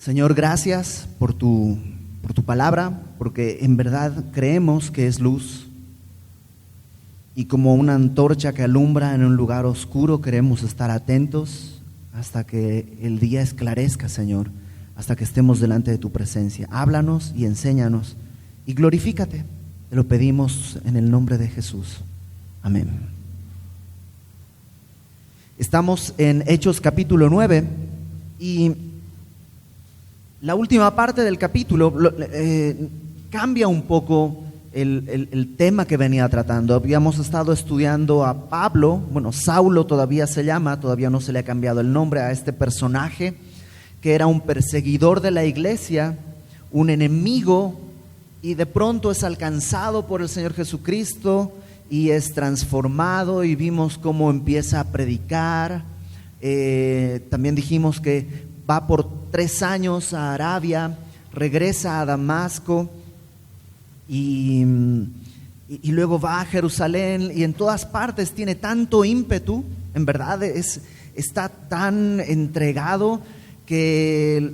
Señor, gracias por tu palabra, porque en verdad creemos que es luz. Y como una antorcha que alumbra en un lugar oscuro, queremos estar atentos hasta que el día esclarezca, Señor, hasta que estemos delante de tu presencia. Háblanos y enséñanos y glorifícate. Te lo pedimos en el nombre de Jesús. Amén. Estamos en Hechos capítulo 9 y la última parte del capítulo cambia un poco el tema que venía tratando. Habíamos estado estudiando a Pablo, Saulo todavía se llama, todavía no se le ha cambiado el nombre a este personaje que era un perseguidor de la iglesia, un enemigo, y de pronto es alcanzado por el Señor Jesucristo y es transformado, y vimos cómo empieza a predicar. También dijimos que va por 3 años a Arabia, regresa a Damasco y luego va a Jerusalén, y en todas partes tiene tanto ímpetu, en verdad está tan entregado que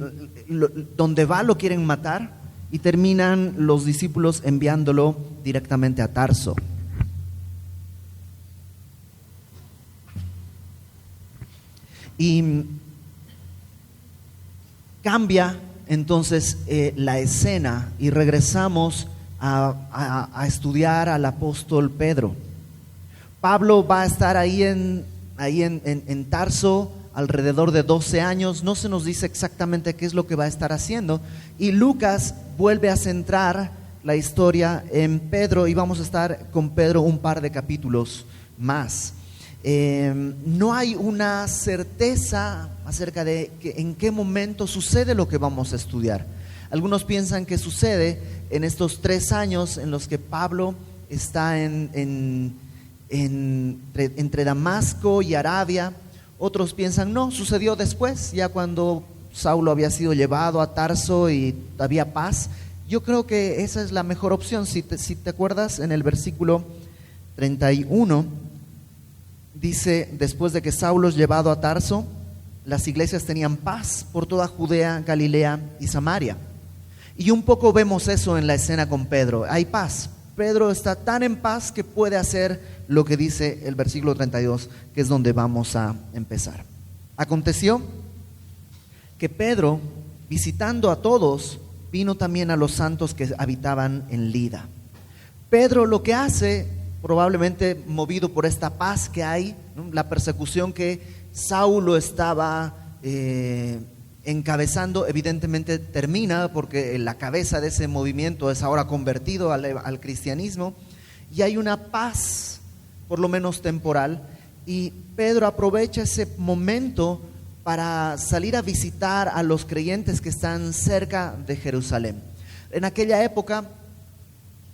donde va lo quieren matar, y terminan los discípulos enviándolo directamente a Tarso. Y cambia entonces la escena y regresamos a estudiar al apóstol Pedro. Pablo va a estar ahí en Tarso alrededor de 12 años, no se nos dice exactamente qué es lo que va a estar haciendo, y Lucas vuelve a centrar la historia en Pedro, y vamos a estar con Pedro un par de capítulos más. No hay una certeza acerca de en qué momento sucede lo que vamos a estudiar. Algunos piensan que sucede en estos 3 años en los que Pablo está entre Damasco y Arabia. Otros piensan no, sucedió después, ya cuando Saulo había sido llevado a Tarso y había paz. Yo creo que esa es la mejor opción. Si te acuerdas, en el versículo 31 dice: después de que Saulo es llevado a Tarso, las iglesias tenían paz por toda Judea, Galilea y Samaria. Y un poco vemos eso en la escena con Pedro. Hay paz. Pedro está tan en paz que puede hacer lo que dice el versículo 32, que es donde vamos a empezar. Aconteció que Pedro, visitando a todos, vino también a los santos que habitaban en Lida. Pedro lo que hace, probablemente movido por esta paz que hay, ¿no? La persecución que Saulo estaba encabezando, evidentemente termina, porque la cabeza de ese movimiento es ahora convertido al cristianismo, y hay una paz, por lo menos temporal, y Pedro aprovecha ese momento para salir a visitar a los creyentes que están cerca de Jerusalén. En aquella época,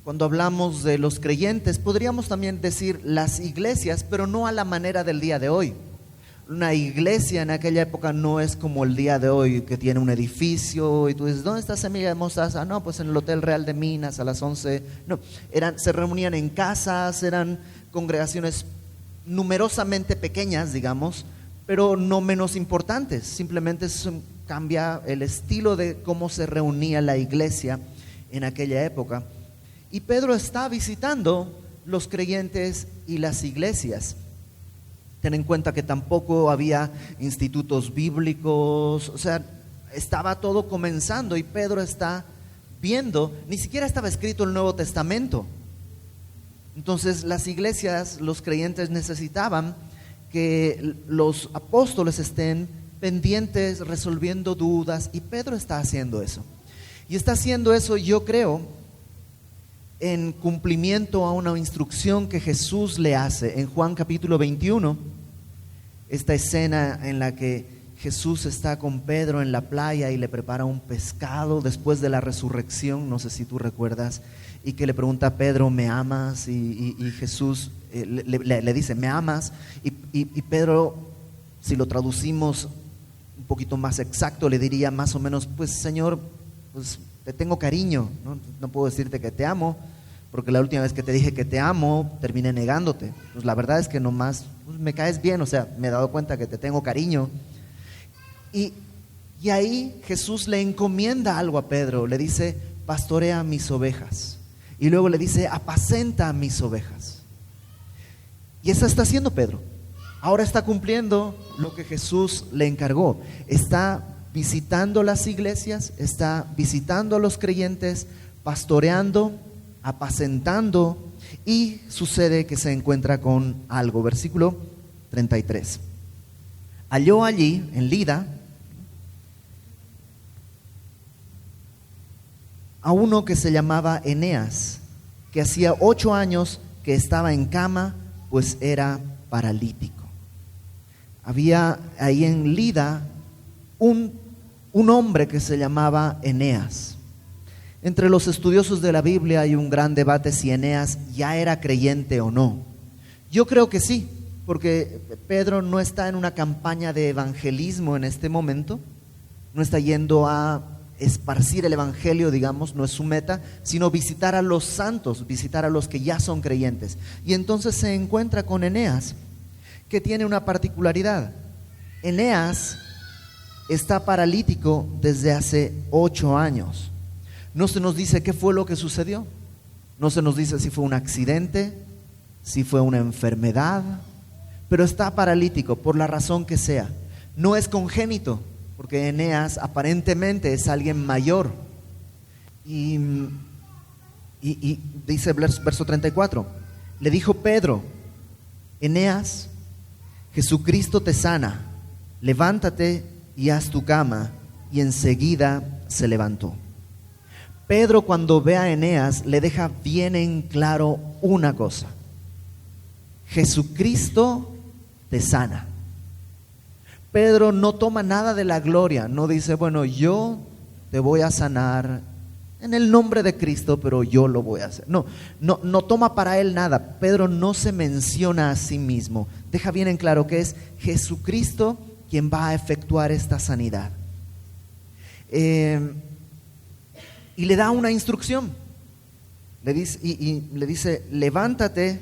cuando hablamos de los creyentes, podríamos también decir las iglesias, pero no a la manera del día de hoy. Una iglesia en aquella época no es como el día de hoy, que tiene un edificio y tú dices: ¿dónde está semilla de mostaza? No, pues en el Hotel Real de Minas a las 11. No, se reunían en casas, eran congregaciones numerosamente pequeñas, digamos, pero no menos importantes. Simplemente cambia el estilo de cómo se reunía la iglesia en aquella época. Y Pedro está visitando los creyentes y las iglesias. Ten en cuenta que tampoco había institutos bíblicos, o sea, estaba todo comenzando, y Pedro está viendo, ni siquiera estaba escrito el Nuevo Testamento. Entonces las iglesias, los creyentes necesitaban que los apóstoles estén pendientes, resolviendo dudas, y Pedro está haciendo eso. Y está haciendo eso, yo creo, en cumplimiento a una instrucción que Jesús le hace en Juan capítulo 21, esta escena en la que Jesús está con Pedro en la playa y le prepara un pescado después de la resurrección, no sé si tú recuerdas, y que le pregunta a Pedro: ¿me amas? Y Jesús le dice: ¿me amas? Y Pedro, si lo traducimos un poquito más exacto, le diría más o menos: pues Señor, pues te tengo cariño, no puedo decirte que te amo, porque la última vez que te dije que te amo, terminé negándote. Pues la verdad es que nomás me caes bien, o sea, me he dado cuenta que te tengo cariño. Y Y ahí Jesús le encomienda algo a Pedro, le dice, pastorea mis ovejas. Y luego le dice, apacenta mis ovejas. Y eso está haciendo Pedro. Ahora está cumpliendo lo que Jesús le encargó. Está visitando las iglesias, está visitando a los creyentes, pastoreando, apacentando, y sucede que se encuentra con algo. Versículo 33. Halló allí, en Lida, a uno que se llamaba Eneas, que hacía 8 años que estaba en cama, pues era paralítico. Había ahí en Lida un hombre que se llamaba Eneas. Entre los estudiosos de la Biblia hay un gran debate si Eneas ya era creyente o no. Yo creo que sí, porque Pedro no está en una campaña de evangelismo en este momento, no está yendo a esparcir el evangelio, digamos, no es su meta, sino visitar a los santos, visitar a los que ya son creyentes. Y entonces se encuentra con Eneas, que tiene una particularidad. Eneas está paralítico desde hace 8 años. No se nos dice qué fue lo que sucedió, no se nos dice si fue un accidente, si fue una enfermedad, pero está paralítico por la razón que sea. No es congénito, porque Eneas aparentemente es alguien mayor. Y dice verso 34, le dijo Pedro, Eneas, Jesucristo te sana, levántate y haz tu cama. Y enseguida se levantó. Pedro, cuando ve a Eneas, le deja bien en claro una cosa: Jesucristo te sana. Pedro no toma nada de la gloria, no dice, bueno, yo te voy a sanar en el nombre de Cristo, pero yo lo voy a hacer. No toma para él nada. Pedro no se menciona a sí mismo. Deja bien en claro que es Jesucristo quien va a efectuar esta sanidad. Y le da una instrucción. Le dice, levántate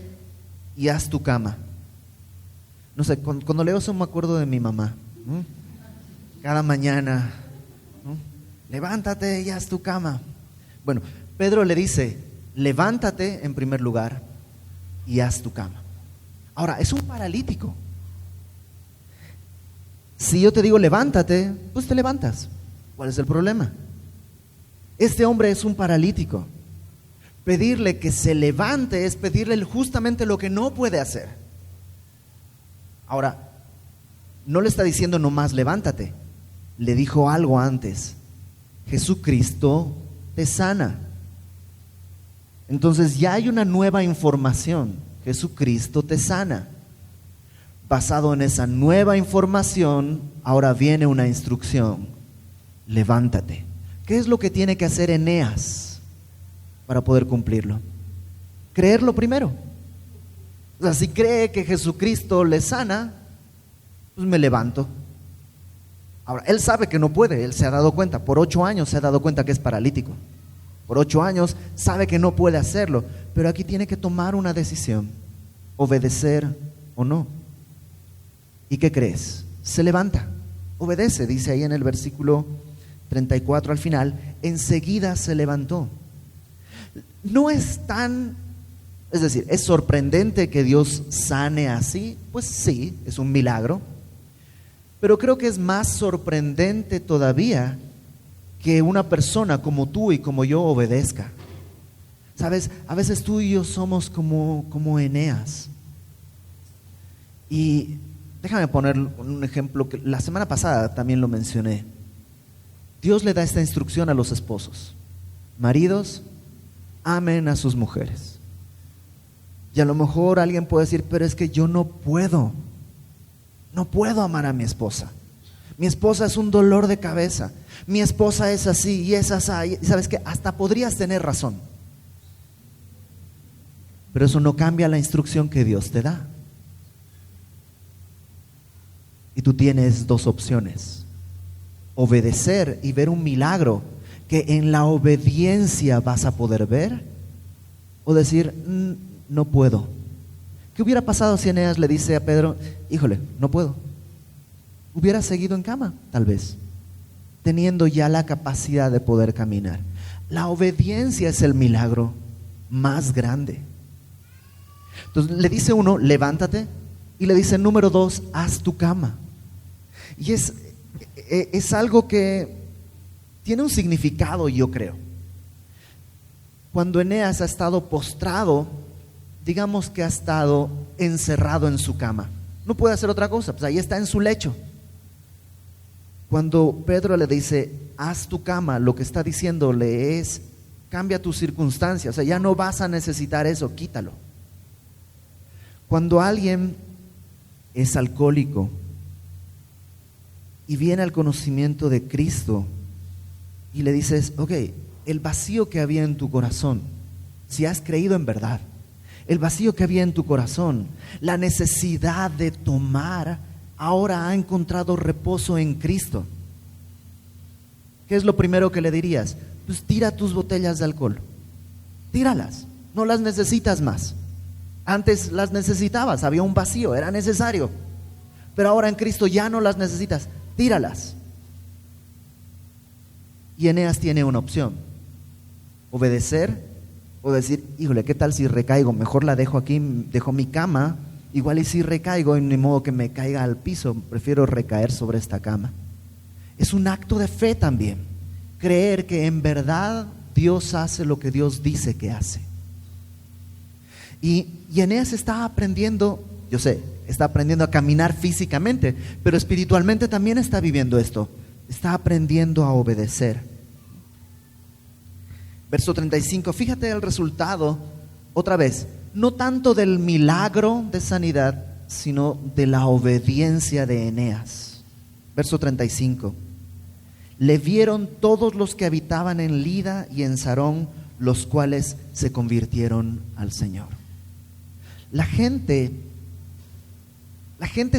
y haz tu cama. No sé, cuando leo eso me acuerdo de mi mamá. Cada mañana, ¿no? Levántate y haz tu cama. Bueno, Pedro le dice, levántate en primer lugar y haz tu cama. Ahora, es un paralítico. Si yo te digo levántate, pues te levantas. ¿Cuál es el problema? Este hombre es un paralítico. Pedirle que se levante es pedirle justamente lo que no puede hacer. Ahora, no le está diciendo nomás levántate, le dijo algo antes: Jesucristo te sana. Entonces ya hay una nueva información: Jesucristo te sana. Basado en esa nueva información, ahora viene una instrucción: levántate. ¿Qué es lo que tiene que hacer Eneas para poder cumplirlo? Creerlo primero. O sea, si cree que Jesucristo le sana, pues me levanto. Ahora, él sabe que no puede, él se ha dado cuenta, por 8 años se ha dado cuenta que es paralítico. Por 8 años sabe que no puede hacerlo, pero aquí tiene que tomar una decisión: obedecer o no. ¿Y qué crees? Se levanta, obedece, dice ahí en el versículo 34 al final, enseguida se levantó. No es tan... Es decir, ¿es sorprendente que Dios sane así? Pues sí, es un milagro. Pero creo que es más sorprendente todavía que una persona como tú y como yo obedezca. ¿Sabes? A veces tú y yo somos como Eneas. Y déjame poner un ejemplo que la semana pasada también lo mencioné. Dios le da esta instrucción a los esposos: maridos, amen a sus mujeres. Y a lo mejor alguien puede decir, pero es que yo no puedo amar a mi esposa. Mi esposa es un dolor de cabeza. Mi esposa es así y es así. Y sabes que hasta podrías tener razón. Pero eso no cambia la instrucción que Dios te da. Y tú tienes 2 opciones: obedecer y ver un milagro que en la obediencia vas a poder ver, o decir, no puedo. ¿Qué hubiera pasado si Eneas le dice a Pedro, híjole, no puedo? Hubiera seguido en cama, tal vez. teniendo ya la capacidad de poder caminar. La obediencia es el milagro más grande. Entonces le dice uno, levántate, y le dice número 2, haz tu cama. Y es algo que tiene un significado, yo creo. Cuando Eneas ha estado postrado, digamos que ha estado encerrado en su cama, no puede hacer otra cosa, pues ahí está en su lecho. Cuando Pedro le dice, haz tu cama, lo que está diciéndole es, cambia tus circunstancias, o sea, ya no vas a necesitar eso, quítalo. Cuando alguien es alcohólico y viene al conocimiento de Cristo y le dices, ok, el vacío que había en tu corazón, si has creído en verdad, el vacío que había en tu corazón, la necesidad de tomar, ahora ha encontrado reposo en Cristo. ¿Qué es lo primero que le dirías? Pues tira tus botellas de alcohol, tíralas, no las necesitas más. Antes las necesitabas, había un vacío, era necesario, pero ahora en Cristo ya no las necesitas, tíralas. Y Eneas tiene una opción: obedecer o decir, híjole, ¿qué tal si recaigo? Mejor la dejo aquí, dejo mi cama, igual y si recaigo, y ni modo que me caiga al piso, prefiero recaer sobre esta cama. Es un acto de fe también, creer que en verdad Dios hace lo que Dios dice que hace. Y Eneas está aprendiendo, yo sé, está aprendiendo a caminar físicamente, pero espiritualmente también está viviendo esto, está aprendiendo a obedecer. Verso 35, fíjate el resultado, otra vez, no tanto del milagro de sanidad, sino de la obediencia de Eneas. Verso 35, le vieron todos los que habitaban en Lida y en Sarón, los cuales se convirtieron al Señor. La gente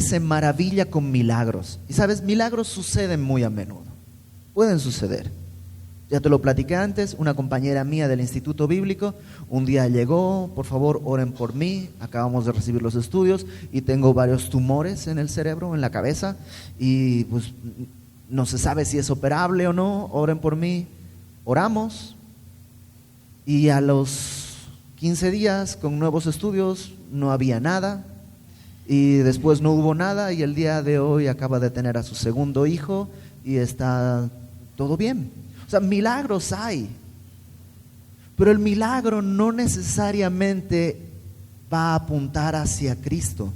se maravilla con milagros. Y sabes, milagros suceden muy a menudo, pueden suceder. Ya te lo platiqué antes, una compañera mía del Instituto Bíblico un día llegó, por favor oren por mí, acabamos de recibir los estudios y tengo varios tumores en el cerebro, en la cabeza, y pues no se sabe si es operable o no, oren por mí. Oramos, y a los 15 días con nuevos estudios no había nada, y después no hubo nada, y el día de hoy acaba de tener a su segundo hijo y está todo bien. O sea, milagros hay, pero el milagro no necesariamente va a apuntar hacia Cristo.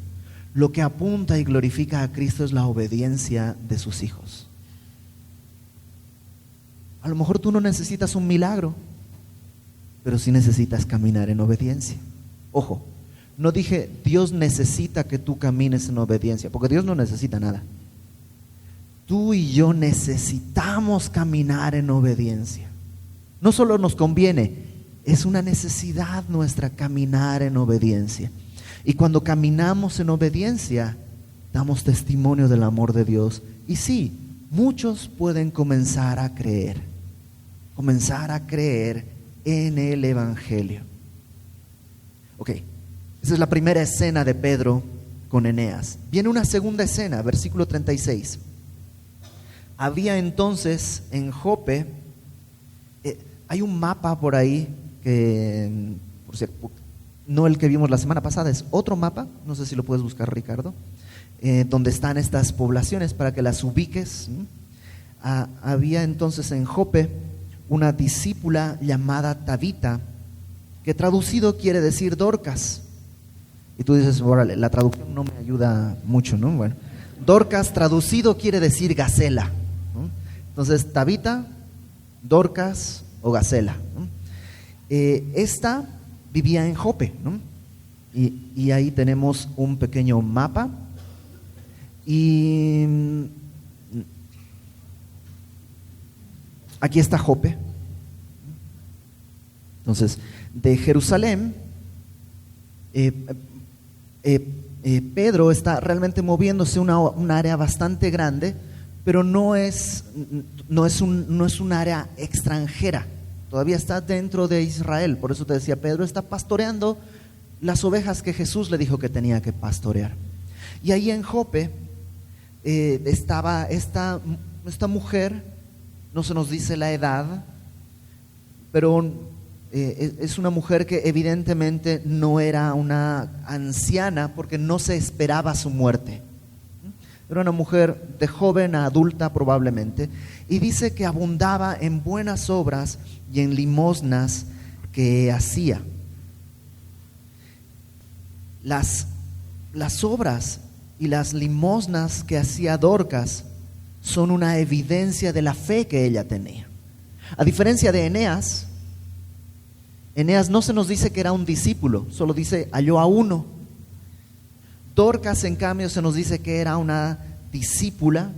Lo que apunta y glorifica a Cristo es la obediencia de sus hijos. A lo mejor tú no necesitas un milagro, pero sí necesitas caminar en obediencia. Ojo, no dije Dios necesita que tú camines en obediencia, porque Dios no necesita nada. Tú y yo necesitamos caminar en obediencia. No solo nos conviene, es una necesidad nuestra caminar en obediencia. Y cuando caminamos en obediencia, damos testimonio del amor de Dios. Y sí, muchos pueden comenzar a creer en el Evangelio. Ok, esa es la primera escena de Pedro con Eneas. Viene una segunda escena, versículo 36. Había entonces en Jope, hay un mapa por ahí, que por cierto, no el que vimos la semana pasada, es otro mapa, no sé si lo puedes buscar, Ricardo, donde están estas poblaciones para que las ubiques. Había entonces en Jope una discípula llamada Tabita, que traducido quiere decir Dorcas. Y tú dices, órale, la traducción no me ayuda mucho, ¿no? Bueno, Dorcas traducido quiere decir gacela, ¿no? Entonces, Tabita, Dorcas o gacela, ¿no? Esta vivía en Jope, ¿no? Y ahí tenemos un pequeño mapa. Y aquí está Jope. Entonces, de Jerusalén, Pedro está realmente moviéndose un área bastante grande, pero no es un área extranjera, todavía está dentro de Israel. Por eso te decía, Pedro está pastoreando las ovejas que Jesús le dijo que tenía que pastorear. Y ahí en Jope estaba esta mujer no se nos dice la edad, pero es una mujer que evidentemente no era una anciana porque no se esperaba su muerte. Era una mujer de joven a adulta probablemente, y dice que abundaba en buenas obras y en limosnas que hacía. Las obras y las limosnas que hacía Dorcas son una evidencia de la fe que ella tenía. A diferencia de Eneas no se nos dice que era un discípulo, solo dice halló a uno. Dorcas, en cambio, se nos dice que era una discípula,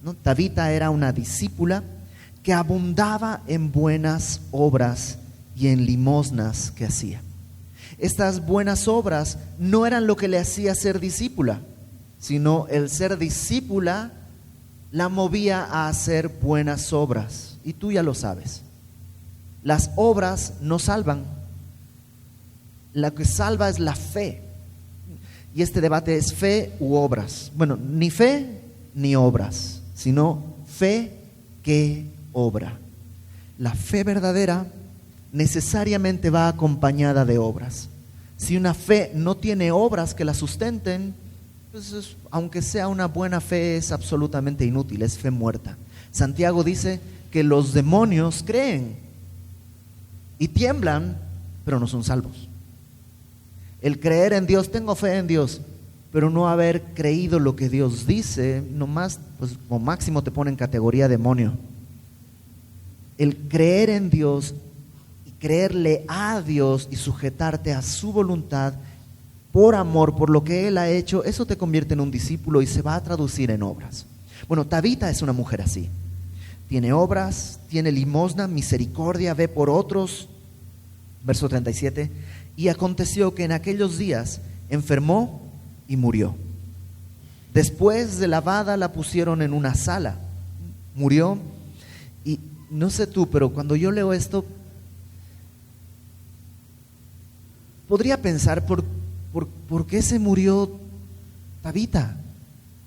¿no? Tabita era una discípula que abundaba en buenas obras y en limosnas que hacía. Estas buenas obras no eran lo que le hacía ser discípula, sino el ser discípula la movía a hacer buenas obras. Y tú ya lo sabes. Las obras no salvan. Lo que salva es la fe. Y este debate es fe u obras. Bueno, ni fe ni obras, sino fe que obra. La fe verdadera necesariamente va acompañada de obras. Si una fe no tiene obras que la sustenten, pues aunque sea una buena fe, es absolutamente inútil, es fe muerta. Santiago dice que los demonios creen y tiemblan, pero no son salvos. El creer en Dios, tengo fe en Dios, pero no haber creído lo que Dios dice, nomás, pues como máximo te pone en categoría demonio. El creer en Dios y creerle a Dios y sujetarte a su voluntad por amor, por lo que Él ha hecho, eso te convierte en un discípulo y se va a traducir en obras. Bueno, Tabita es una mujer así. Tiene obras, tiene limosna, misericordia, ve por otros. Verso 37. Y aconteció que en aquellos días enfermó y murió. Después de lavada la pusieron en una sala. Murió. Y no sé tú, pero cuando yo leo esto, podría pensar ¿por qué se murió Tabita?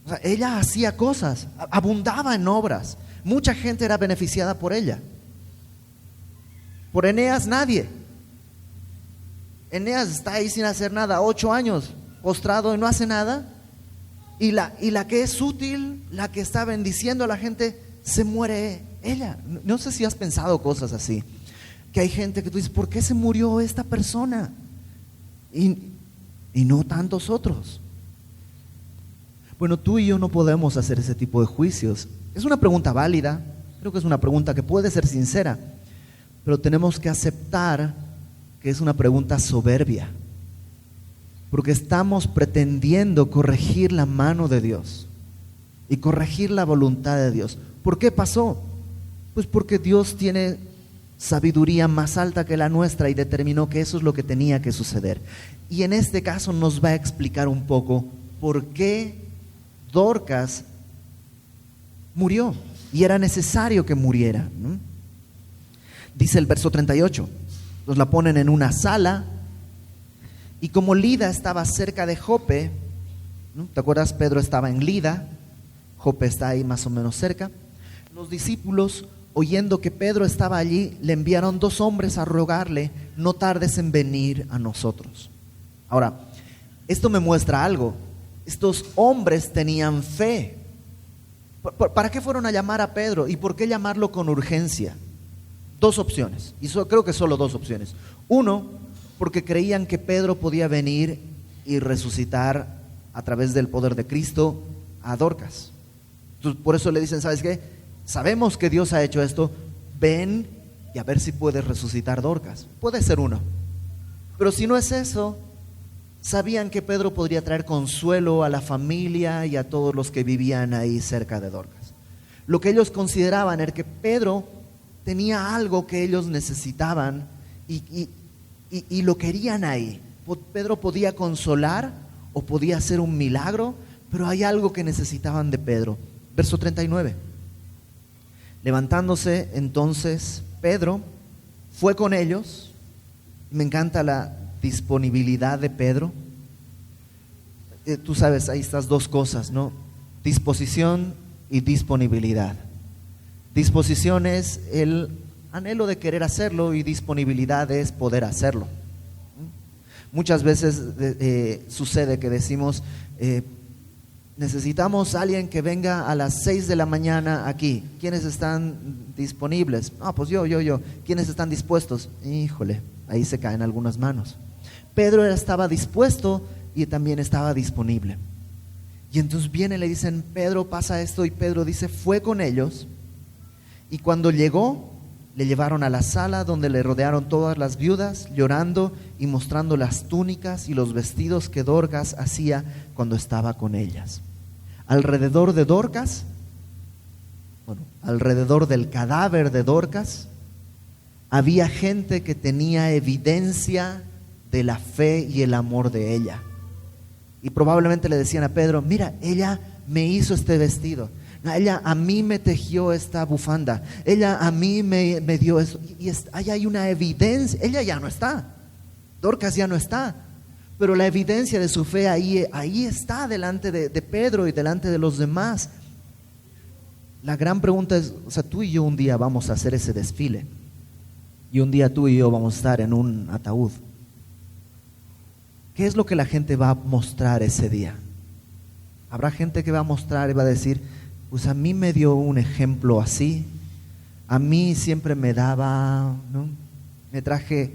O sea, ella hacía cosas, abundaba en obras. Mucha gente era beneficiada por ella. Por Eneas nadie. Eneas está ahí sin hacer nada, 8 años postrado y no hace nada. Y la que es útil, la que está bendiciendo a la gente, se muere ella. No sé si has pensado cosas así, que hay gente que tú dices, ¿por qué se murió esta persona? Y no tantos otros. Bueno, tú y yo no podemos hacer ese tipo de juicios. Es una pregunta válida, creo que es una pregunta que puede ser sincera, pero tenemos que aceptar que es una pregunta soberbia, porque estamos pretendiendo corregir la mano de Dios y corregir la voluntad de Dios. ¿Por qué pasó? Pues porque Dios tiene sabiduría más alta que la nuestra y determinó que eso es lo que tenía que suceder. Y en este caso nos va a explicar un poco por qué Dorcas murió y era necesario que muriera, ¿no? Dice el verso 38, nos la ponen en una sala y como Lida estaba cerca de Jope, ¿no? ¿Te acuerdas? Pedro estaba en Lida, Jope está ahí más o menos cerca. Los discípulos, oyendo que Pedro estaba allí, le enviaron 2 hombres a rogarle, no tardes en venir a nosotros. Ahora, esto me muestra algo. Estos hombres tenían fe. ¿Para qué fueron a llamar a Pedro? ¿Y por qué llamarlo con urgencia? 2 opciones, y creo que solo 2 opciones. Uno, porque creían que Pedro podía venir y resucitar a través del poder de Cristo a Dorcas. Entonces, por eso le dicen, ¿sabes qué? Sabemos que Dios ha hecho esto, ven y a ver si puedes resucitar Dorcas. Puede ser uno. Pero si no es eso, sabían que Pedro podría traer consuelo a la familia y a todos los que vivían ahí cerca de Dorcas. Lo que ellos consideraban era que Pedro tenía algo que ellos necesitaban y lo querían ahí. Pedro podía consolar o podía hacer un milagro, pero hay algo que necesitaban de Pedro. Verso 39. Levantándose entonces Pedro, fue con ellos. Me encanta la disponibilidad de Pedro. Tú sabes, hay estas 2 cosas, ¿no? Disposición y disponibilidad. Disposición es el anhelo de querer hacerlo y disponibilidad es poder hacerlo. Muchas veces sucede que decimos, necesitamos a alguien que venga a las 6 de la mañana aquí. ¿Quiénes están disponibles? Pues yo. ¿Quiénes están dispuestos? Híjole, ahí se caen algunas manos. Pedro estaba dispuesto y también estaba disponible. Y entonces viene y le dicen, Pedro, pasa esto, y Pedro dice, fue con ellos, y cuando llegó, le llevaron a la sala donde le rodearon todas las viudas, llorando y mostrando las túnicas y los vestidos que Dorcas hacía cuando estaba con ellas. Alrededor de Dorcas, alrededor del cadáver de Dorcas, había gente que tenía evidencia de la fe y el amor de ella. Y probablemente le decían a Pedro, mira, ella me hizo este vestido, ella a mí me tejió esta bufanda, ella a mí me dio eso. Y ahí hay una evidencia. Ella ya no está, Dorcas ya no está, pero la evidencia de su fe ahí está delante de Pedro y delante de los demás. La gran pregunta es, tú y yo un día vamos a hacer ese desfile, y un día tú y yo vamos a estar en un ataúd. ¿Qué es lo que la gente va a mostrar ese día? Habrá gente que va a mostrar y va a decir, pues a mí me dio un ejemplo así, a mí siempre me daba, ¿no? Me traje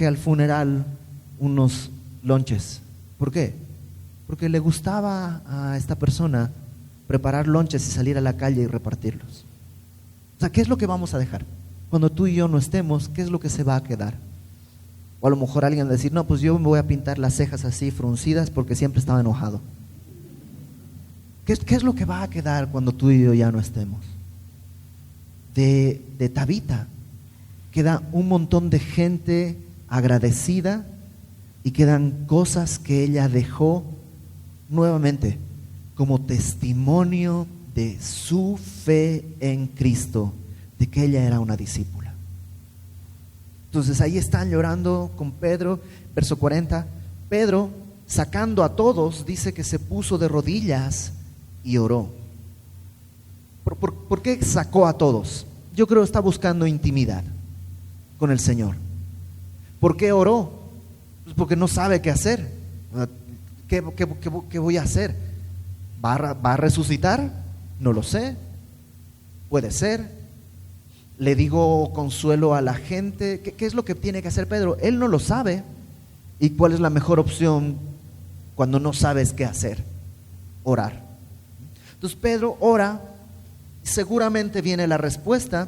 al funeral unos lonches. ¿Por qué? Porque le gustaba a esta persona preparar lonches y salir a la calle y repartirlos. ¿Qué es lo que vamos a dejar? Cuando tú y yo no estemos, ¿qué es lo que se va a quedar? O a lo mejor alguien va a decir, no, pues yo me voy a pintar las cejas así fruncidas porque siempre estaba enojado. ¿Qué es lo que va a quedar cuando tú y yo ya no estemos? De Tabita queda un montón de gente agradecida y quedan cosas que ella dejó nuevamente como testimonio de su fe en Cristo, de que ella era una discípula. Entonces ahí están llorando con Pedro, verso 40. Pedro, sacando a todos, dice que se puso de rodillas y oró. ¿Por qué sacó a todos? Yo creo que está buscando intimidad con el Señor. ¿Por qué oró? Pues porque no sabe qué hacer. ¿Qué voy a hacer? ¿Va a resucitar? No lo sé. Puede ser. Le digo consuelo a la gente. ¿Qué es lo que tiene que hacer Pedro? Él no lo sabe. ¿Y cuál es la mejor opción cuando no sabes qué hacer? Orar. Entonces Pedro ora. Seguramente viene la respuesta,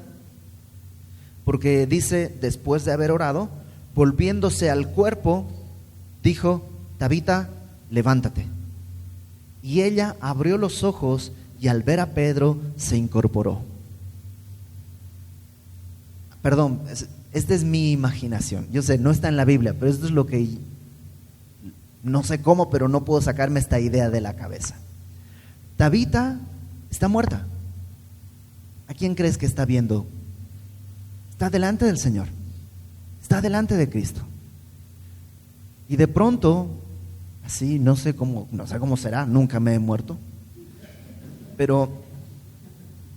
porque dice, después de haber orado, volviéndose al cuerpo, dijo, Tabita, levántate. Y ella abrió los ojos y al ver a Pedro se incorporó. Perdón, esta es mi imaginación. Yo sé, no está en la Biblia, pero esto es lo que, no sé cómo, pero no puedo sacarme esta idea de la cabeza. Tabita está muerta. ¿A quién crees que está viendo? Está delante del Señor, está delante de Cristo. Y de pronto, así, no sé cómo será, nunca me he muerto, pero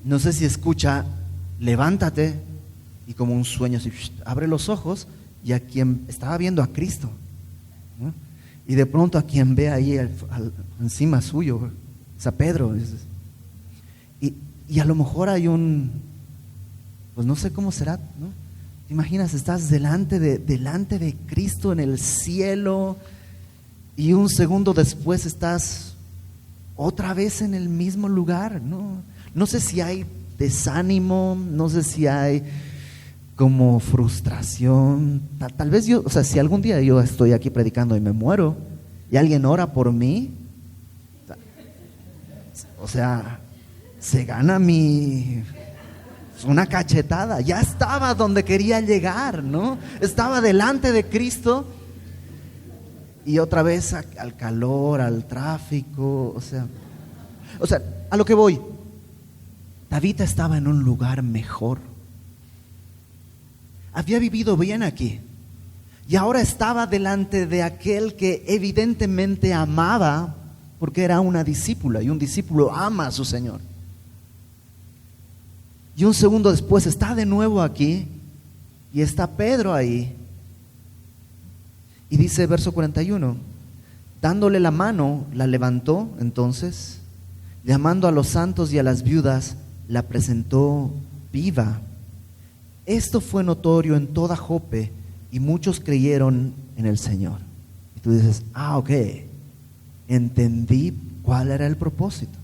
no sé si escucha, levántate, y como un sueño así, abre los ojos, y a quien estaba viendo a Cristo, ¿no? Y de pronto a quien ve ahí encima suyo es a Pedro. Y a lo mejor hay pues no sé cómo será, ¿no? ¿Te imaginas? Estás delante de Cristo en el cielo, y un segundo después estás otra vez en el mismo lugar, ¿no? No sé si hay desánimo, no sé si hay como frustración. Tal vez yo, si algún día yo estoy aquí predicando y me muero y alguien ora por mí, se gana una cachetada. Ya estaba donde quería llegar, ¿no? Estaba delante de Cristo y otra vez al calor, al tráfico, o sea, a lo que voy, Tabita estaba en un lugar mejor. Había vivido bien aquí y ahora estaba delante de aquel que evidentemente amaba, porque era una discípula y un discípulo ama a su Señor. Y un segundo después está de nuevo aquí y está Pedro ahí. Y dice verso 41, dándole la mano, la levantó entonces, llamando a los santos y a las viudas, la presentó viva. Esto fue notorio en toda Jope y muchos creyeron en el Señor. Y tú dices, ok, entendí cuál era el propósito.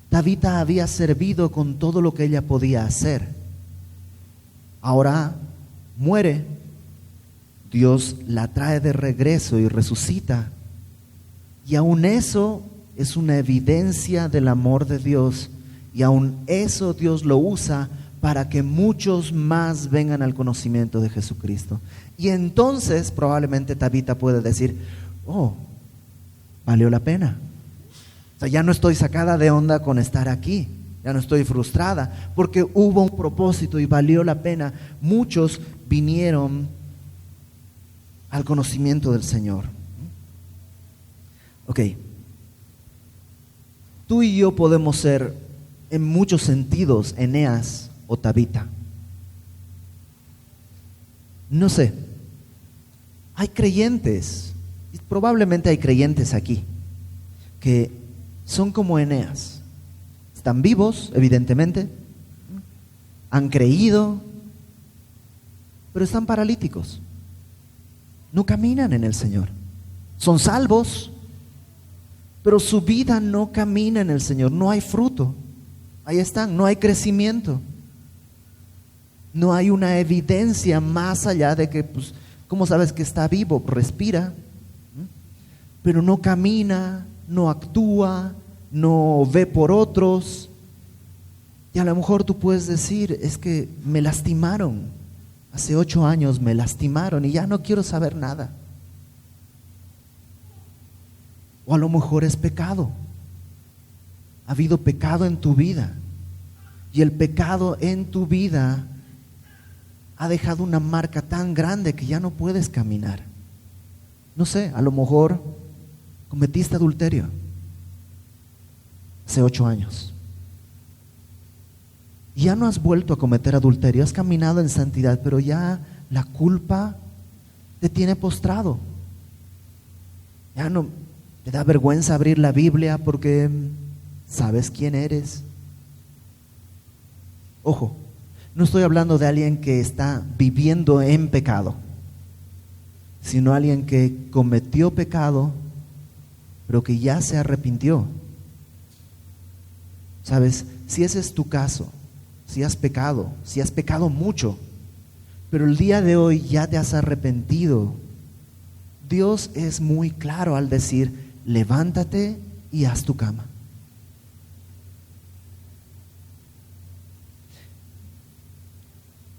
Tabita había servido con todo lo que ella podía hacer. Ahora muere, Dios la trae de regreso y resucita. Y aún eso es una evidencia del amor de Dios. Y aún eso Dios lo usa para que muchos más vengan al conocimiento de Jesucristo. Y entonces probablemente Tabita puede decir, valió la pena. O sea, ya no estoy sacada de onda con estar aquí, ya no estoy frustrada, porque hubo un propósito y valió la pena. Muchos vinieron al conocimiento del Señor. Ok, tú y yo podemos ser en muchos sentidos Eneas o Tabita. No sé, hay creyentes, y probablemente hay creyentes aquí, que son como Eneas. Están vivos, evidentemente, han creído, pero están paralíticos. No caminan en el Señor. Son salvos, pero su vida no camina en el Señor. No hay fruto. Ahí están, no hay crecimiento. No hay una evidencia más allá de que, ¿cómo sabes que está vivo? Respira, pero no camina, no actúa, no ve por otros. Y a lo mejor tú puedes decir, es que me lastimaron, hace 8 años me lastimaron y ya no quiero saber nada. O a lo mejor es pecado. Ha habido pecado en tu vida y el pecado en tu vida ha dejado una marca tan grande que ya no puedes caminar. No sé, a lo mejor cometiste adulterio hace 8 años. Y ya no has vuelto a cometer adulterio, has caminado en santidad, pero ya la culpa te tiene postrado. Ya no te da vergüenza abrir la Biblia porque sabes quién eres. Ojo, no estoy hablando de alguien que está viviendo en pecado, sino alguien que cometió pecado, pero que ya se arrepintió. ¿Sabes? Si ese es tu caso, si has pecado mucho, pero el día de hoy ya te has arrepentido, Dios es muy claro al decir, levántate y haz tu cama.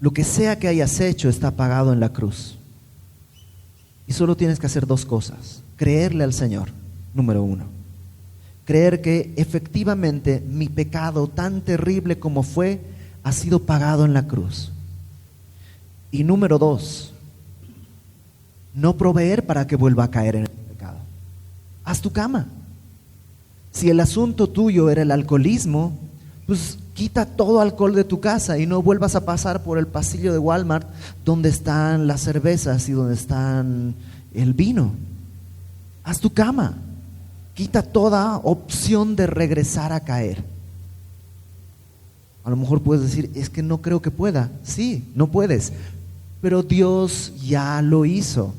Lo que sea que hayas hecho está pagado en la cruz. Y solo tienes que hacer 2 cosas. Creerle al Señor, número 1. Creer que efectivamente mi pecado, tan terrible como fue, ha sido pagado en la cruz. Y número 2, no proveer para que vuelva a caer en el pecado. Haz tu cama. Si el asunto tuyo era el alcoholismo, pues quita todo alcohol de tu casa y no vuelvas a pasar por el pasillo de Walmart donde están las cervezas y donde están el vino. Haz tu cama. Quita toda opción de regresar a caer. A lo mejor puedes decir, es que no creo que pueda. Sí, no puedes, pero Dios ya lo hizo.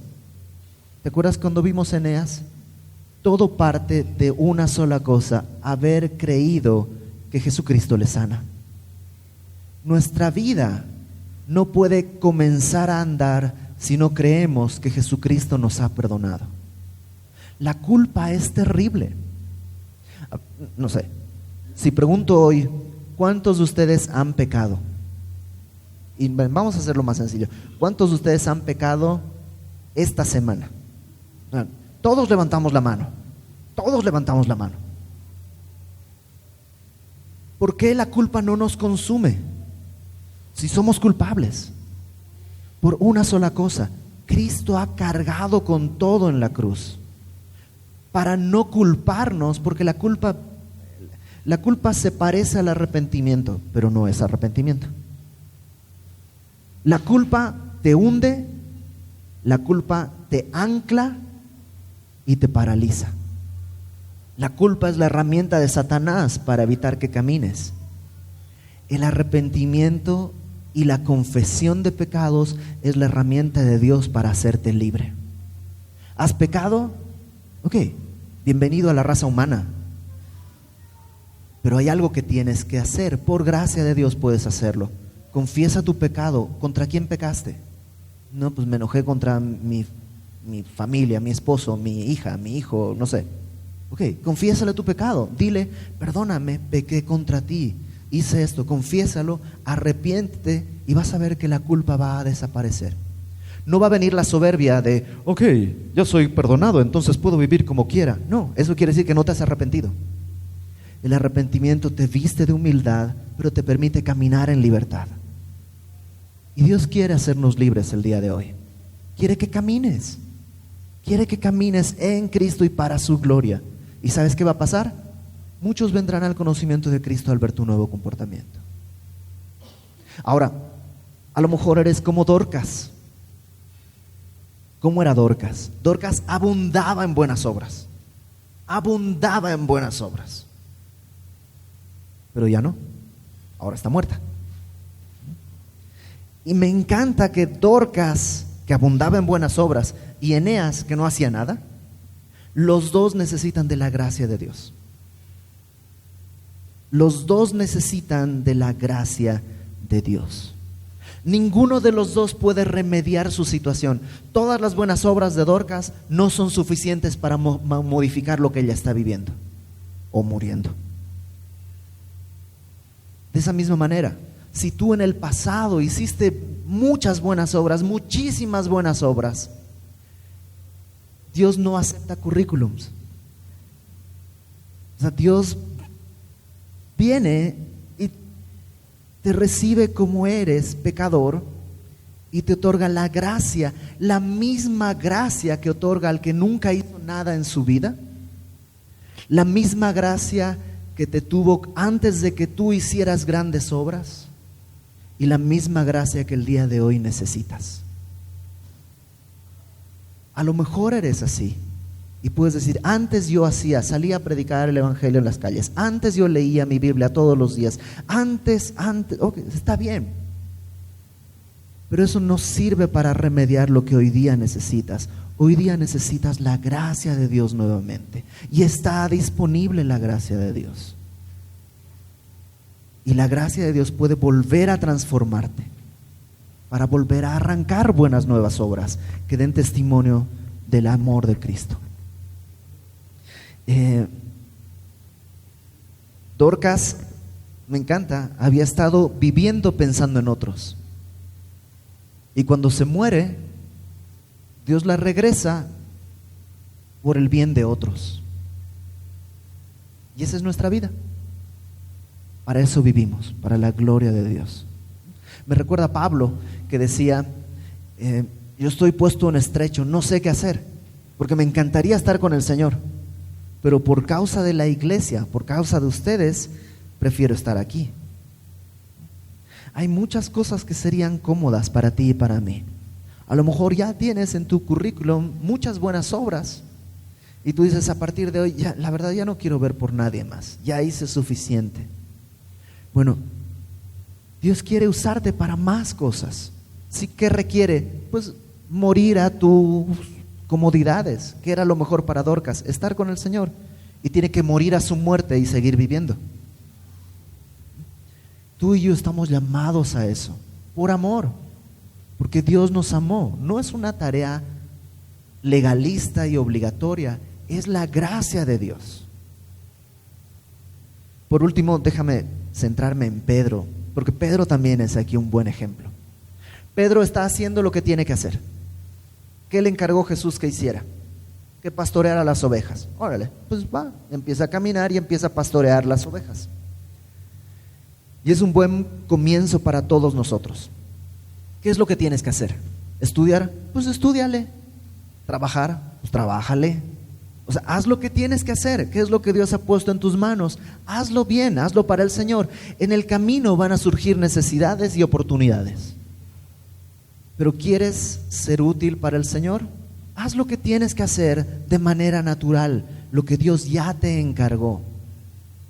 ¿Te acuerdas cuando vimos Eneas? Todo parte de una sola cosa: haber creído que Jesucristo le sana. Nuestra vida no puede comenzar a andar si no creemos que Jesucristo nos ha perdonado. La culpa es terrible. No sé, si pregunto hoy, ¿cuántos de ustedes han pecado? Y vamos a hacerlo más sencillo. ¿Cuántos de ustedes han pecado esta semana? Todos levantamos la mano. Todos levantamos la mano. ¿Por qué la culpa no nos consume? Si somos culpables. Por una sola cosa: Cristo ha cargado con todo en la cruz para no culparnos, porque la culpa La culpa se parece al arrepentimiento, pero no es arrepentimiento. La culpa te hunde, la culpa te ancla y te paraliza. La culpa es la herramienta de Satanás para evitar que camines. El arrepentimiento y la confesión de pecados es la herramienta de Dios para hacerte libre. ¿Has pecado? Ok, bienvenido a la raza humana. Pero hay algo que tienes que hacer. Por gracia de Dios puedes hacerlo. Confiesa tu pecado. ¿Contra quién pecaste? No, pues me enojé contra mi familia, mi esposo, mi hija, mi hijo, no sé. Ok, confiésale tu pecado. Dile, perdóname, pequé contra ti. Hice esto, confiésalo, arrepiéntete y vas a ver que la culpa va a desaparecer. No va a venir la soberbia de, ok, yo soy perdonado, entonces puedo vivir como quiera. No, eso quiere decir que no te has arrepentido. El arrepentimiento te viste de humildad, pero te permite caminar en libertad. Y Dios quiere hacernos libres el día de hoy. Quiere que camines. Quiere que camines en Cristo y para su gloria. ¿Y sabes qué va a pasar? Muchos vendrán al conocimiento de Cristo al ver tu nuevo comportamiento. Ahora, a lo mejor eres como Dorcas. ¿Cómo era Dorcas? Dorcas abundaba en buenas obras. Abundaba en buenas obras. Pero ya no. Ahora está muerta. Y me encanta que Dorcas, que abundaba en buenas obras, y Eneas, que no hacía nada, los dos necesitan de la gracia de Dios. Los dos necesitan de la gracia de Dios. Ninguno de los dos puede remediar su situación. Todas las buenas obras de Dorcas no son suficientes para modificar lo que ella está viviendo o muriendo. De esa misma manera, si tú en el pasado hiciste muchas buenas obras, muchísimas buenas obras, Dios no acepta currículums. O sea, Dios viene y te recibe como eres pecador y te otorga la gracia, la misma gracia que otorga al que nunca hizo nada en su vida, la misma gracia que te tuvo antes de que tú hicieras grandes obras y la misma gracia que el día de hoy necesitas. A lo mejor eres así y puedes decir, antes yo salía a predicar el evangelio en las calles, antes yo leía mi Biblia todos los días, antes, okay, está bien, pero eso no sirve para remediar lo que hoy día necesitas. Hoy día necesitas la gracia de Dios nuevamente y está disponible la gracia de Dios. Y la gracia de Dios puede volver a transformarte para volver a arrancar buenas nuevas obras que den testimonio del amor de Cristo. Dorcas, me encanta, había estado viviendo pensando en otros. Y cuando se muere, Dios la regresa por el bien de otros. Y esa es nuestra vida. Para eso vivimos, para la gloria de Dios. Me recuerda a Pablo que decía, yo estoy puesto en estrecho, no sé qué hacer, porque me encantaría estar con el Señor, pero por causa de la iglesia, por causa de ustedes, prefiero estar aquí. Hay muchas cosas que serían cómodas para ti y para mí. A lo mejor ya tienes en tu currículum muchas buenas obras y tú dices, a partir de hoy, ya, la verdad ya no quiero ver por nadie más, ya hice suficiente. Bueno, Dios quiere usarte para más cosas. ¿Sí? ¿Qué requiere? Pues morir a tus comodidades, que era lo mejor para Dorcas, estar con el Señor, y tiene que morir a su muerte y seguir viviendo. Tú y yo estamos llamados a eso, por amor, porque Dios nos amó. No es una tarea legalista y obligatoria, es la gracia de Dios. Por último, déjame centrarme en Pedro, porque Pedro también es aquí un buen ejemplo. Pedro está haciendo lo que tiene que hacer. ¿Qué le encargó Jesús que hiciera? Que pastoreara las ovejas. Órale, pues va, empieza a caminar y empieza a pastorear las ovejas. Y es un buen comienzo para todos nosotros. ¿Qué es lo que tienes que hacer? ¿Estudiar? Pues estúdiale. ¿Trabajar? Pues trabájale. O sea, haz lo que tienes que hacer. ¿Qué es lo que Dios ha puesto en tus manos? Hazlo bien, hazlo para el Señor. En el camino van a surgir necesidades y oportunidades. Pero ¿quieres ser útil para el Señor? Haz lo que tienes que hacer de manera natural, lo que Dios ya te encargó.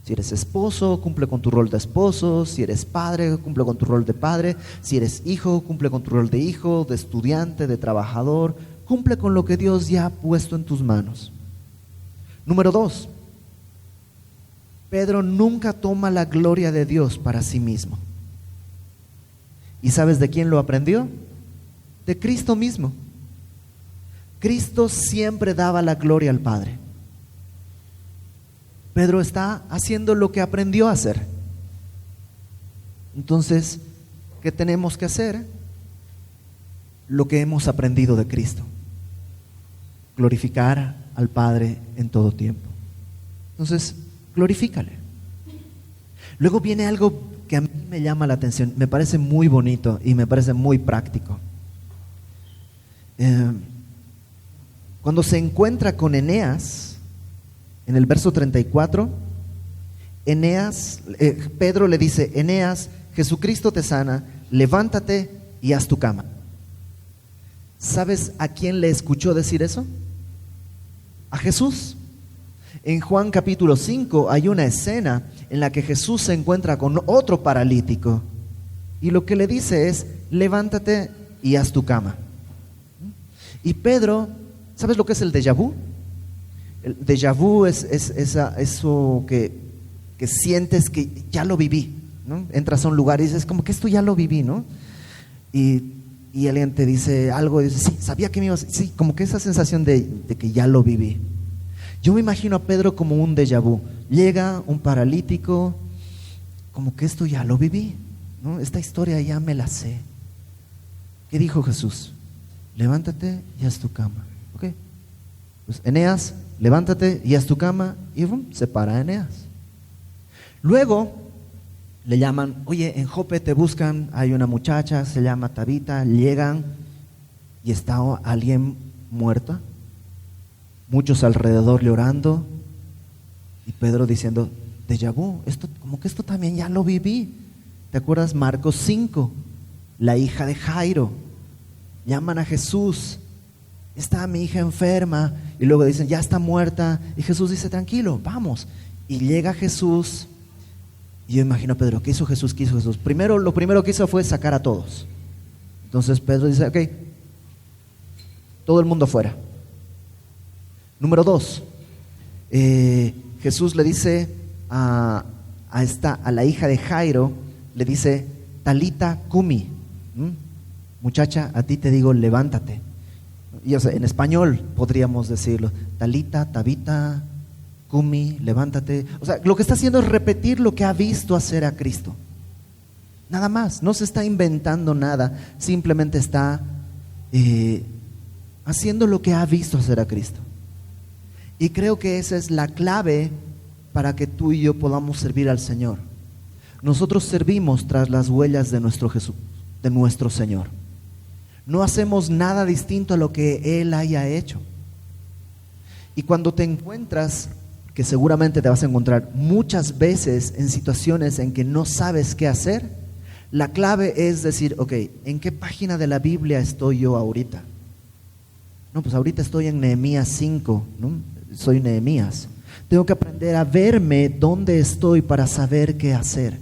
Si eres esposo, cumple con tu rol de esposo. Si eres padre, cumple con tu rol de padre. Si eres hijo, cumple con tu rol de hijo, de estudiante, de trabajador. Cumple con lo que Dios ya ha puesto en tus manos. Número 2, Pedro nunca toma la gloria de Dios para sí mismo. ¿Y sabes de quién lo aprendió? De Cristo mismo. Cristo siempre daba la gloria al Padre. Pedro está haciendo lo que aprendió a hacer. Entonces, ¿qué tenemos que hacer? Lo que hemos aprendido de Cristo. Glorificar al Padre en todo tiempo. Entonces, glorifícale. Luego viene algo que a mí me llama la atención, me parece muy bonito y me parece muy práctico. Cuando se encuentra con Eneas, en el verso 34, Pedro le dice: Eneas, Jesucristo te sana, levántate y haz tu cama. ¿Sabes a quién le escuchó decir eso? A Jesús. En Juan capítulo 5 hay una escena en la que Jesús se encuentra con otro paralítico y lo que le dice es: levántate y haz tu cama. Y Pedro, ¿sabes lo que es el déjà vu? El déjà vu es eso que sientes que ya lo viví, ¿no? Entras a un lugar y dices, como que esto ya lo viví, ¿no? Y alguien te dice algo y dices, sí, sabía que me ibas, sí, como que esa sensación de que ya lo viví. Yo me imagino a Pedro como un déjà vu. Llega un paralítico, como que esto ya lo viví, ¿no? Esta historia ya me la sé. ¿Qué dijo Jesús? Levántate y haz tu cama. ¿Ok? Pues Eneas, levántate y haz tu cama, y se para Eneas. Luego le llaman, oye, en Jope te buscan, hay una muchacha, se llama Tabita, llegan y está alguien muerta, muchos alrededor llorando, y Pedro diciendo, déjà vu, como que esto también ya lo viví. ¿Te acuerdas? Marcos 5, la hija de Jairo, llaman a Jesús, está mi hija enferma, y luego dicen, ya está muerta, y Jesús dice, tranquilo, vamos, y llega Jesús. Y yo imagino a Pedro, ¿qué hizo Jesús? ¿Qué hizo Jesús? Lo primero que hizo fue sacar a todos. Entonces Pedro dice, ok, todo el mundo fuera. Número 2, Jesús le dice a la hija de Jairo, le dice, Talita Kumi, muchacha, a ti te digo, levántate. Y, o sea, en español podríamos decirlo, Talita, Tabita, Kumi, levántate. O sea, lo que está haciendo es repetir lo que ha visto hacer a Cristo. Nada más, no se está inventando nada, simplemente está haciendo lo que ha visto hacer a Cristo. Y creo que esa es la clave para que tú y yo podamos servir al Señor. Nosotros servimos tras las huellas de nuestro Jesús, de nuestro Señor. No hacemos nada distinto a lo que Él haya hecho. Y cuando te encuentras, que seguramente te vas a encontrar muchas veces en situaciones en que no sabes qué hacer, la clave es decir, ok, ¿en qué página de la Biblia estoy yo ahorita? No, pues ahorita estoy en Nehemías 5, ¿no? Soy Nehemías. Tengo que aprender a verme dónde estoy para saber qué hacer.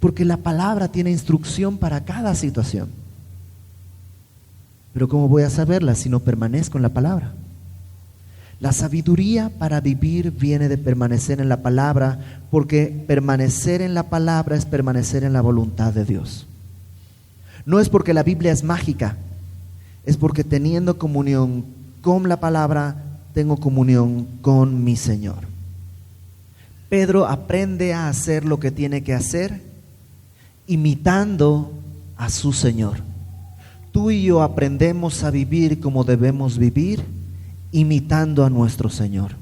Porque la palabra tiene instrucción para cada situación. Pero ¿cómo voy a saberla si no permanezco en la palabra? La sabiduría para vivir viene de permanecer en la palabra, porque permanecer en la palabra es permanecer en la voluntad de Dios. No es porque la Biblia es mágica, es porque teniendo comunión con la palabra, tengo comunión con mi Señor. Pedro aprende a hacer lo que tiene que hacer, imitando a su Señor. Tú y yo aprendemos a vivir como debemos vivir, imitando a nuestro Señor.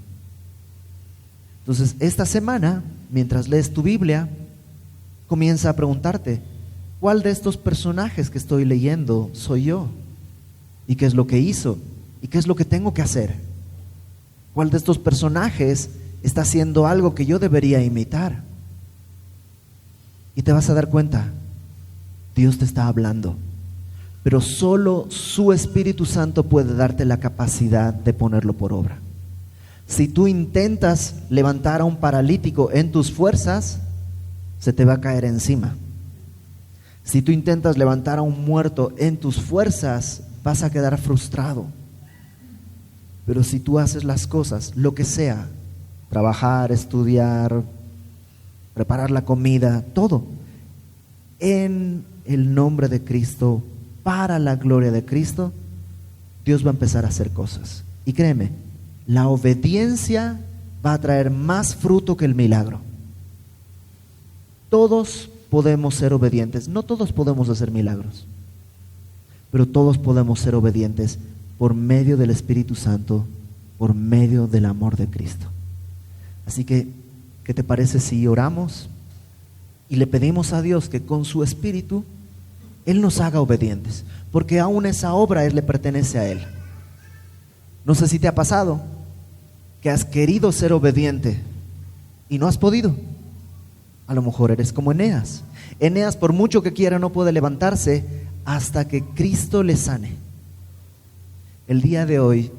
Entonces, esta semana, mientras lees tu Biblia, comienza a preguntarte, ¿cuál de estos personajes que estoy leyendo soy yo? ¿Y qué es lo que hizo? ¿Y qué es lo que tengo que hacer? ¿Cuál de estos personajes está haciendo algo que yo debería imitar? Y te vas a dar cuenta, Dios te está hablando, pero solo su Espíritu Santo puede darte la capacidad de ponerlo por obra. Si tú intentas levantar a un paralítico en tus fuerzas, se te va a caer encima. Si tú intentas levantar a un muerto en tus fuerzas, vas a quedar frustrado. Pero si tú haces las cosas, lo que sea, trabajar, estudiar, preparar la comida, todo, en el nombre de Cristo, para la gloria de Cristo, Dios va a empezar a hacer cosas. Y créeme, la obediencia va a traer más fruto que el milagro. Todos podemos ser obedientes. No todos podemos hacer milagros, pero todos podemos ser obedientes por medio del Espíritu Santo, por medio del amor de Cristo. Así que, ¿qué te parece si oramos y le pedimos a Dios que con su Espíritu Él nos haga obedientes? Porque aún esa obra le pertenece a Él. No sé si te ha pasado que has querido ser obediente y no has podido. A lo mejor eres como Eneas. Eneas, por mucho que quiera, no puede levantarse hasta que Cristo le sane. El día de hoy,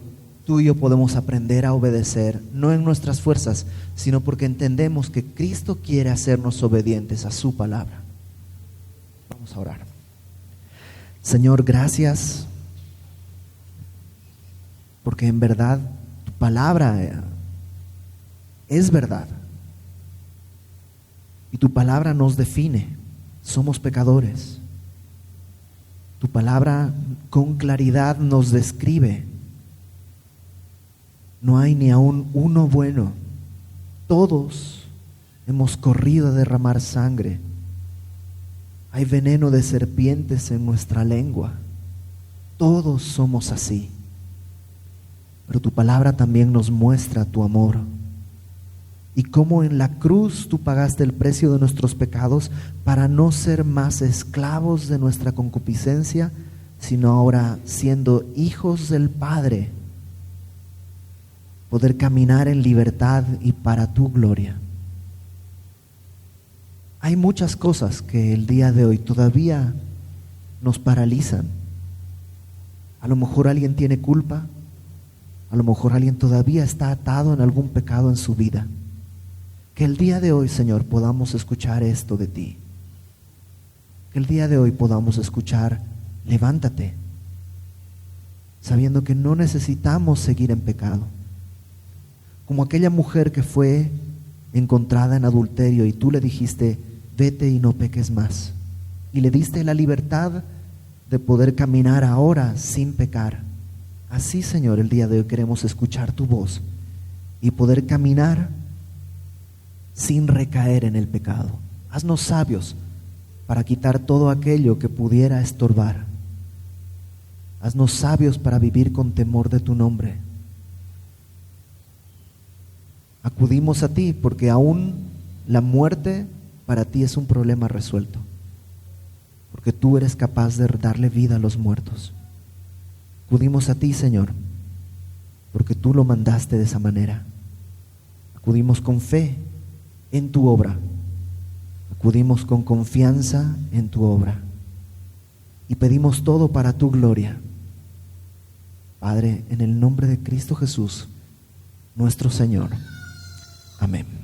tú y yo podemos aprender a obedecer, no en nuestras fuerzas, sino porque entendemos que Cristo quiere hacernos obedientes a su palabra. Vamos a orar. Señor, gracias, porque en verdad tu palabra es verdad. Y tu palabra nos define. Somos pecadores. Tu palabra con claridad nos describe. No hay ni aún uno bueno. Todos hemos corrido a derramar sangre. Hay veneno de serpientes en nuestra lengua. Todos somos así. Pero tu palabra también nos muestra tu amor. Y cómo en la cruz tú pagaste el precio de nuestros pecados para no ser más esclavos de nuestra concupiscencia, sino ahora siendo hijos del Padre, poder caminar en libertad y para tu gloria. Hay muchas cosas que el día de hoy todavía nos paralizan. A lo mejor alguien tiene culpa, a lo mejor alguien todavía está atado en algún pecado en su vida. Que el día de hoy, Señor, podamos escuchar esto de ti. Que el día de hoy podamos escuchar, levántate, sabiendo que no necesitamos seguir en pecado. Como aquella mujer que fue encontrada en adulterio y tú le dijiste, vete y no peques más. Y le diste la libertad de poder caminar ahora sin pecar. Así, Señor, el día de hoy queremos escuchar tu voz y poder caminar sin recaer en el pecado. Haznos sabios para quitar todo aquello que pudiera estorbar. Haznos sabios para vivir con temor de tu nombre. Acudimos a ti porque aún la muerte para ti es un problema resuelto, porque tú eres capaz de darle vida a los muertos. Acudimos a ti, Señor, porque tú lo mandaste de esa manera. Acudimos con fe en tu obra. Acudimos con confianza en tu obra. Y pedimos todo para tu gloria. Padre, en el nombre de Cristo Jesús, nuestro Señor. Amén.